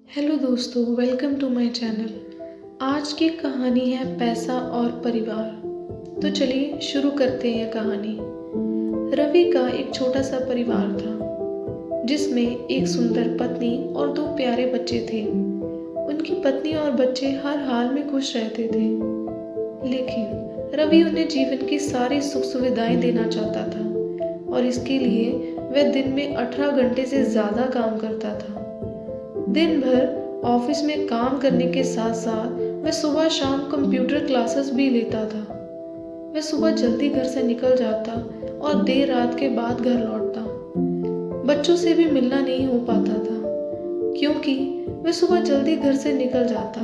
Hello दोस्तों, welcome to my channel. आज की कहानी है पैसा और परिवार। तो चलिए शुरू करते हैं कहानी। रवि का एक छोटा सा परिवार था जिसमें एक सुंदर पत्नी और दो प्यारे बच्चे थे। उनकी पत्नी और बच्चे हर हाल में खुश रहते थे, लेकिन रवि उन्हें जीवन की सारी सुख सुविधाएं देना चाहता था और इसके लिए वह दिन में 18 घंटे से ज़्यादा काम करता था। दिन भर ऑफिस में काम करने के साथ साथ वह सुबह शाम कंप्यूटर क्लासेस भी लेता था। वह सुबह जल्दी घर से निकल जाता और देर रात के बाद घर लौटता। बच्चों से भी मिलना नहीं हो पाता था क्योंकि वह सुबह जल्दी घर से निकल जाता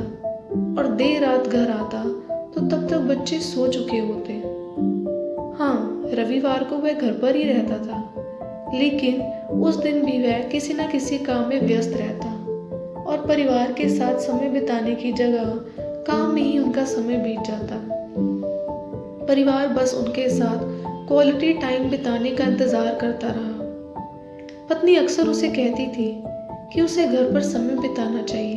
और देर रात घर आता तो तब तक बच्चे सो चुके होते। हाँ, रविवार को वह घर पर ही रहता था, लेकिन उस दिन भी वह किसी न किसी काम में व्यस्त रहता और परिवार के साथ समय बिताने की जगह काम में ही उनका समय बीत जाता। परिवार बस उनके साथ क्वालिटी टाइम बिताने का इंतजार करता रहा। पत्नी अक्सर उसे कहती थी कि उसे घर पर समय बिताना चाहिए,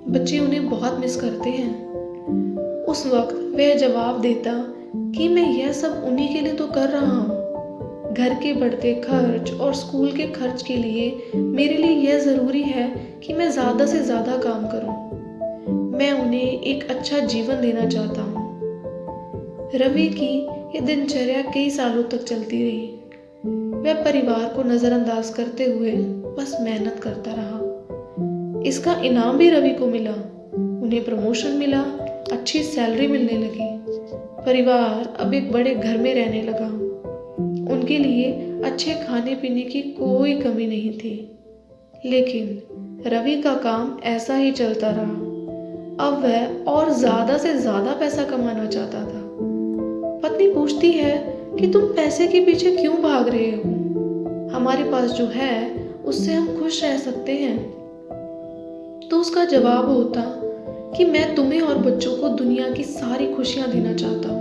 बच्चे उन्हें बहुत मिस करते हैं। उस वक्त वह जवाब देता कि मैं यह सब उन्हीं के लिए तो कर रहा हूँ। घर के बढ़ते खर्च और स्कूल के खर्च के लिए मेरे लिए यह ज़रूरी है कि मैं ज़्यादा से ज़्यादा काम करूं। मैं उन्हें एक अच्छा जीवन देना चाहता हूं। रवि की ये दिनचर्या कई सालों तक चलती रही। वह परिवार को नज़रअंदाज करते हुए बस मेहनत करता रहा। इसका इनाम भी रवि को मिला। उन्हें प्रमोशन मिला, अच्छी सैलरी मिलने लगी। परिवार अब एक बड़े घर में रहने लगा। उनके लिए अच्छे खाने पीने की कोई कमी नहीं थी, लेकिन रवि का काम ऐसा ही चलता रहा। अब वह और ज्यादा से ज्यादा पैसा कमाना चाहता था। पत्नी पूछती है कि तुम पैसे के पीछे क्यों भाग रहे हो? हमारे पास जो है उससे हम खुश रह सकते हैं। तो उसका जवाब होता कि मैं तुम्हें और बच्चों को दुनिया की सारी खुशियां देना चाहता हूँ,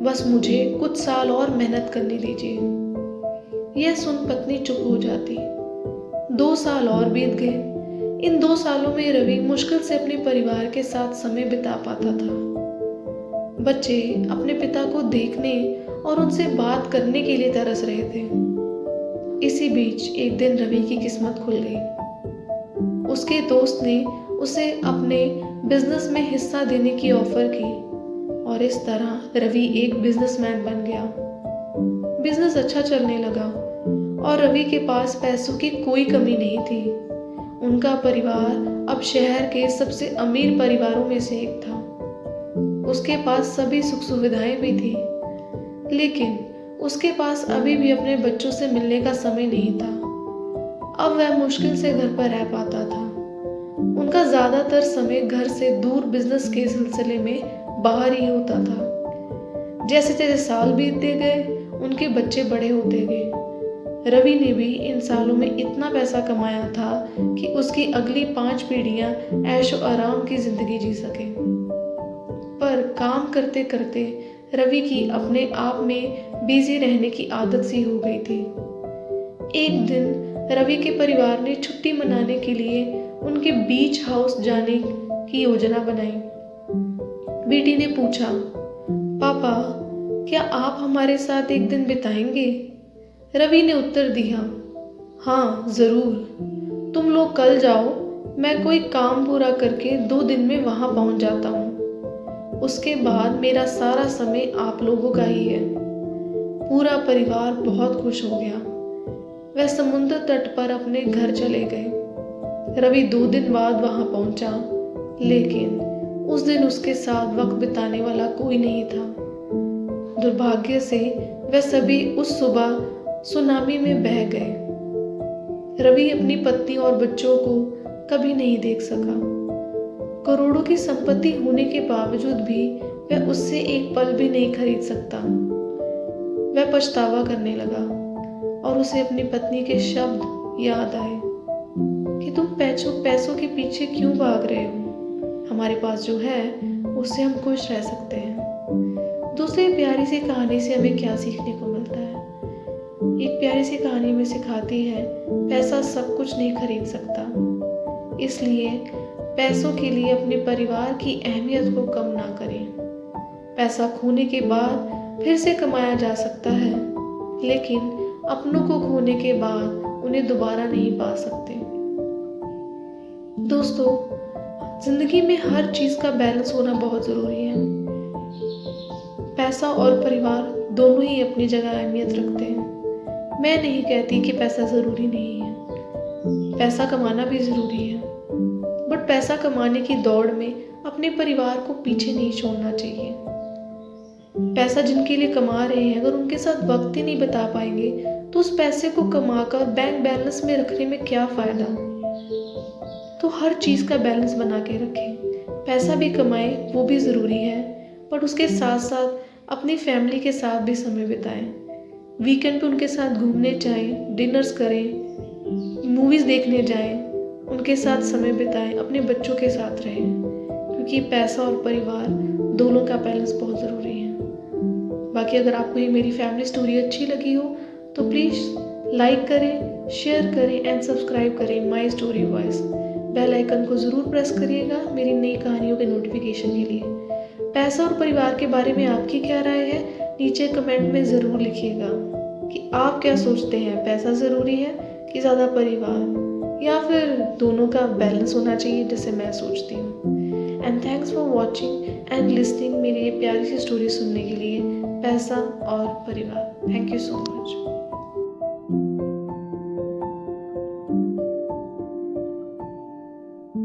बस मुझे कुछ साल और मेहनत करने दीजिए। यह सुन पत्नी चुप हो जाती। 2 साल और बीत गए। इन 2 सालों में रवि मुश्किल से अपने परिवार के साथ समय बिता पाता था। बच्चे अपने पिता को देखने और उनसे बात करने के लिए तरस रहे थे। इसी बीच एक दिन रवि की किस्मत खुल गई। उसके दोस्त ने उसे अपने बिजनेस में हिस्सा देने की ऑफर की और इस तरह रवि एक बिजनेसमैन बन गया। बिजनेस अच्छा चलने लगा और रवि के पास पैसों की कोई कमी नहीं थी। उनका परिवार अब शहर के सबसे अमीर परिवारों में से एक था। उसके पास सभी सुख सुविधाएं भी थी, लेकिन उसके पास अभी भी अपने बच्चों से मिलने का समय नहीं था। अब वह मुश्किल से घर पर रह पाता था। उनका ज्यादातर समय घर से दूर बिजनेस के सिलसिले में बाहर ही होता था। जैसे जैसे साल बीतते गए, उनके बच्चे बड़े होते गए। रवि ने भी इन सालों में इतना पैसा कमाया था कि उसकी अगली 5 पीढ़ियां ऐशो आराम की जिंदगी जी सके। पर काम करते करते रवि की अपने आप में बिजी रहने की आदत सी हो गई थी। एक दिन रवि के परिवार ने छुट्टी मनाने के लिए उनके बीच हाउस जाने की योजना बनाई। बेटी ने पूछा, पापा क्या आप हमारे साथ एक दिन बिताएंगे? रवि ने उत्तर दिया, हाँ जरूर, तुम लोग कल जाओ, मैं कोई काम पूरा करके 2 दिन में वहां पहुंच जाता हूँ। उसके बाद मेरा सारा समय आप लोगों का ही है। पूरा परिवार बहुत खुश हो गया। वह समुद्र तट पर अपने घर चले गए। रवि 2 दिन बाद वहां पहुंचा, लेकिन उस दिन उसके साथ वक्त बिताने वाला कोई नहीं था। दुर्भाग्य से वह सभी उस सुबह सुनामी में बह गए। रवि अपनी पत्नी और बच्चों को कभी नहीं देख सका। करोड़ों की संपत्ति होने के बावजूद भी वह उससे एक पल भी नहीं खरीद सकता। वह पछतावा करने लगा और उसे अपनी पत्नी के शब्द याद आए कि तुम पैसों के पीछे क्यों भाग रहे हो? हमारे पास जो है उससे हम खुश रह सकते हैं। दोस्तों, ये प्यारी सी कहानी से हमें क्या सीखने को मिलता है? एक प्यारी सी कहानी में सिखाती है पैसा सब कुछ नहीं खरीद सकता। इसलिए पैसों के लिए अपने परिवार की अहमियत को कम ना करें। पैसा खोने के बाद फिर से कमाया जा सकता है, लेकिन अपनों को खोने के बाद उन्हें दोबारा नहीं पा सकते। दोस्तों, जिंदगी में हर चीज का बैलेंस होना बहुत जरूरी है। पैसा और परिवार दोनों ही अपनी जगह अहमियत रखते हैं। मैं नहीं कहती कि पैसा जरूरी नहीं है, पैसा कमाना भी जरूरी है, बट पैसा कमाने की दौड़ में अपने परिवार को पीछे नहीं छोड़ना चाहिए। पैसा जिनके लिए कमा रहे हैं, अगर उनके साथ वक्त ही नहीं बिता पाएंगे तो उस पैसे को कमाकर बैंक बैलेंस में रखने में क्या फायदा। तो हर चीज का बैलेंस बना के रखें। पैसा भी कमाएं, वो भी जरूरी है, बट उसके साथ साथ अपनी फैमिली के साथ भी समय बिताएं। वीकेंड पे उनके साथ घूमने जाएं, डिनर्स करें, मूवीज देखने जाएं, उनके साथ समय बिताएं, अपने बच्चों के साथ रहें, क्योंकि पैसा और परिवार दोनों का बैलेंस बहुत ज़रूरी है। बाकी अगर आपको ये मेरी फैमिली स्टोरी अच्छी लगी हो तो प्लीज़ लाइक करें, शेयर करें एंड सब्सक्राइब करें my story voice. Bell icon को ज़रूर प्रेस करिएगा मेरी नई कहानियों के नोटिफिकेशन के लिए। पैसा और परिवार के बारे में आपकी क्या राय है, नीचे कमेंट में ज़रूर लिखिएगा कि आप क्या सोचते हैं, पैसा ज़रूरी है कि ज़्यादा परिवार, या फिर दोनों का बैलेंस होना चाहिए जैसे मैं सोचती हूँ। And thanks for watching and listening मेरी ये प्यारी सी स्टोरी सुनने के लिए, पैसा और परिवार। Thank you so much.